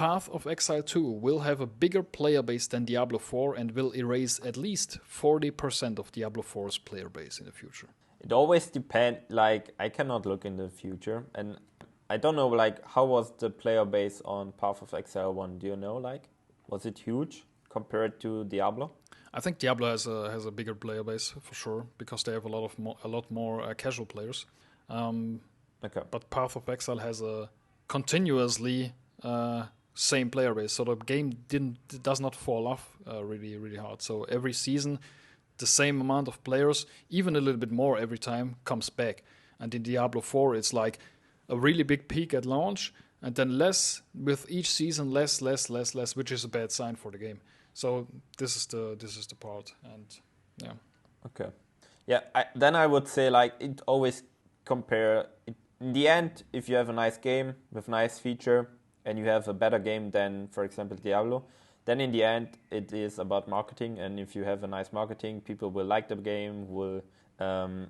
Path of Exile 2 will have a bigger player base than Diablo 4 and will erase at least 40% of Diablo 4's player base in the future. It always depends, like, I cannot look in the future, and I don't know, like, how was the player base on Path of Exile 1? Do you know, like, was it huge compared to Diablo? I think Diablo has a bigger player base for sure because they have a lot more casual players. Okay. But Path of Exile has a continuously same player base, so the game does not fall off really hard. So every season, the same amount of players, even a little bit more every time, comes back. And in Diablo 4, it's like a really big peak at launch, and then less with each season, less, which is a bad sign for the game. So this is the part, and yeah. Okay. Yeah. Then I would say, like, it always compare. In the end, if you have a nice game with nice feature and you have a better game than, for example, Diablo, then in the end it is about marketing. And if you have a nice marketing, people will like the game, will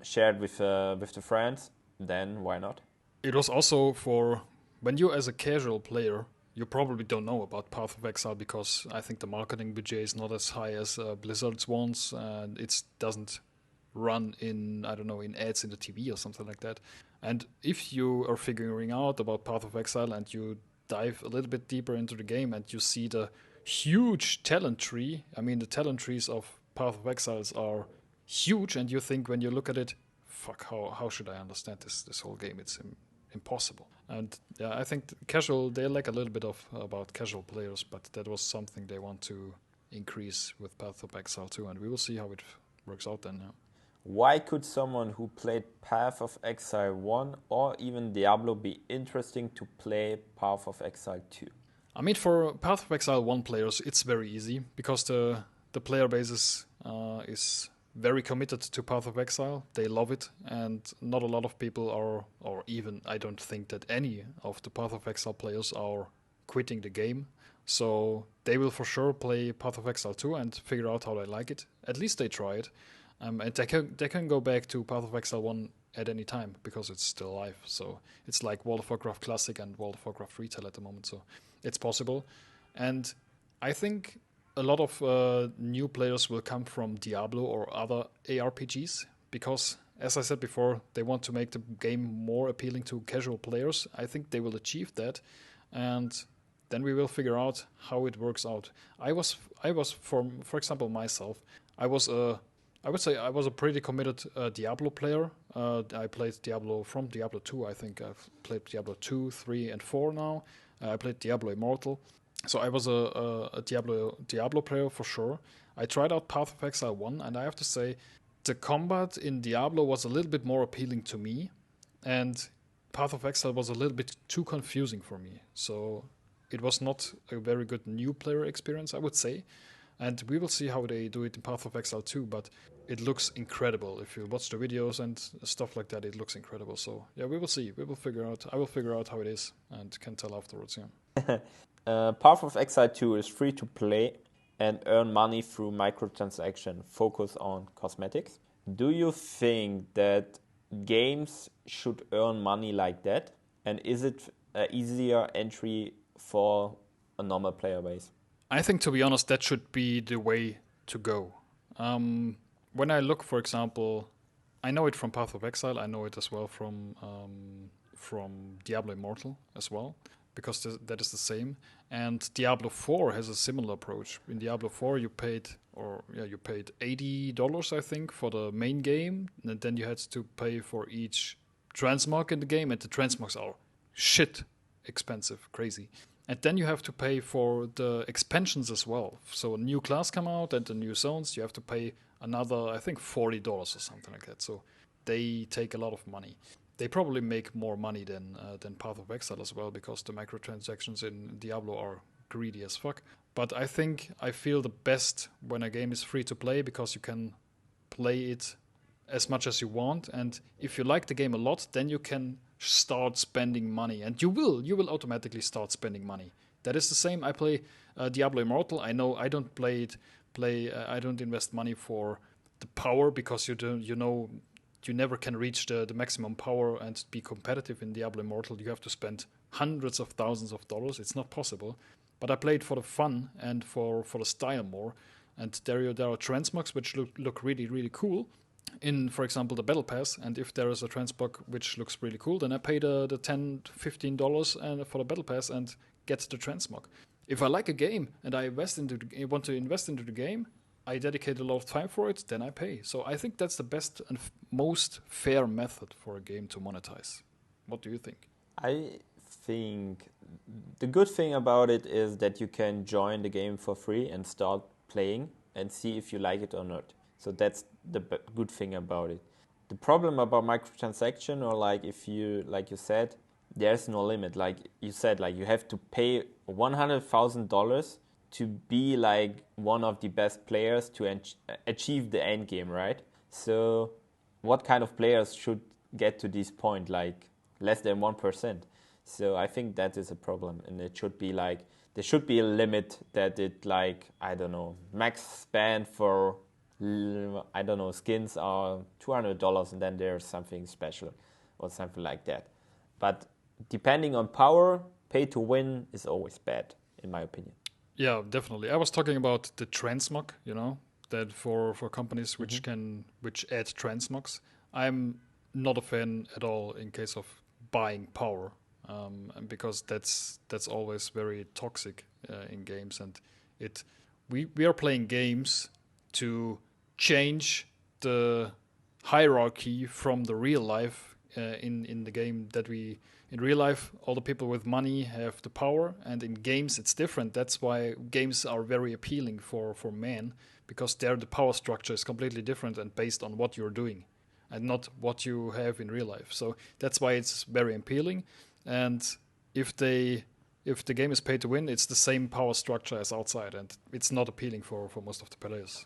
share it with the friends. Then why not? It was also for when you as a casual player, you probably don't know about Path of Exile because I think the marketing budget is not as high as Blizzard's ones, and it doesn't run in, I don't know, in ads in the TV or something like that. And if you are figuring out about Path of Exile and you dive a little bit deeper into the game and you see the huge talent tree, I mean, the talent trees of Path of Exiles are huge, and you think when you look at it, fuck, how should I understand this whole game? It's impossible. And yeah, I think they lack a little bit about casual players, but that was something they want to increase with Path of Exile 2, and we will see how it works out then. Yeah. Why could someone who played Path of Exile 1 or even Diablo be interesting to play Path of Exile 2? I mean, for Path of Exile 1 players, it's very easy because the player base is very committed to Path of Exile. They love it, and not a lot of people are, or even I don't think that any of the Path of Exile players are quitting the game. So they will for sure play Path of Exile 2 and figure out how they like it. At least they try it. And they can go back to Path of Exile 1 at any time because it's still alive. So it's like World of Warcraft Classic and World of Warcraft Retail at the moment. So it's possible. And I think a lot of new players will come from Diablo or other ARPGs because, as I said before, they want to make the game more appealing to casual players. I think they will achieve that. And then we will figure out how it works out. I was for example, myself, I would say I was a pretty committed Diablo player. I played Diablo from Diablo 2. I think I've played Diablo 2, 3, and 4 now. I played Diablo Immortal. So I was a Diablo player for sure. I tried out Path of Exile 1, and I have to say the combat in Diablo was a little bit more appealing to me, and Path of Exile was a little bit too confusing for me. So it was not a very good new player experience, I would say. And we will see how they do it in Path of Exile 2, but it looks incredible. If you watch the videos and stuff like that, it looks incredible. So yeah, we will see. We will figure out. I will figure out how it is and can tell afterwards. Yeah. Path of Exile 2 is free to play and earn money through microtransaction. Focus on cosmetics. Do you think that games should earn money like that? And is it an easier entry for a normal player base? I think, to be honest, that should be the way to go. When I look, for example, I know it from Path of Exile. I know it as well from Diablo Immortal as well, because that is the same. And Diablo 4 has a similar approach. In Diablo 4, you paid $80, I think, for the main game, and then you had to pay for each transmog in the game, and the transmogs are shit expensive, crazy. And then you have to pay for the expansions as well. So a new class come out and the new zones, you have to pay another, I think, $40 or something like that. So they take a lot of money. They probably make more money than Path of Exile as well, because the microtransactions in Diablo are greedy as fuck. But I feel the best when a game is free to play, because you can play it as much as you want. And if you like the game a lot, then you can start spending money, and you will automatically start spending money. That is the same. I play Diablo Immortal. I know I don't I don't invest money for the power, because you never can reach the maximum power and be competitive in Diablo Immortal. You have to spend hundreds of thousands of dollars. It's not possible. But I play it for the fun and for the style more. And there are transmogs which look really, really cool in, for example, the Battle Pass. And if there is a transmog which looks really cool, then I pay the $10, $15 and for the Battle Pass and get the transmog. If I like a game and I want to invest into the game, I dedicate a lot of time for it, then I pay. So I think that's the best and most fair method for a game to monetize. What do you think? I think the good thing about it is that you can join the game for free and start playing and see if you like it or not. So that's the good thing about it. The problem about microtransaction, or like you said, there's no limit. Like you said, like you have to pay $100,000 to be like one of the best players to achieve the end game, right? So what kind of players should get to this point? Like less than 1%. So I think that is a problem, and it should be like there should be a limit that it like, I don't know, max spend for, I don't know, skins are $200 and then there's something special or something like that. But depending on power, pay to win is always bad, in my opinion. Yeah, definitely. I was talking about the transmog, that for companies which add transmogs. I'm not a fan at all in case of buying power, and because that's always very toxic in games, and we are playing games to change the hierarchy from the real life in the game that we. In real life, all the people with money have the power, and in games it's different. That's why games are very appealing for men, because there the power structure is completely different and based on what you're doing and not what you have in real life. So that's why it's very appealing. And if the game is pay to win, it's the same power structure as outside, and it's not appealing for most of the players.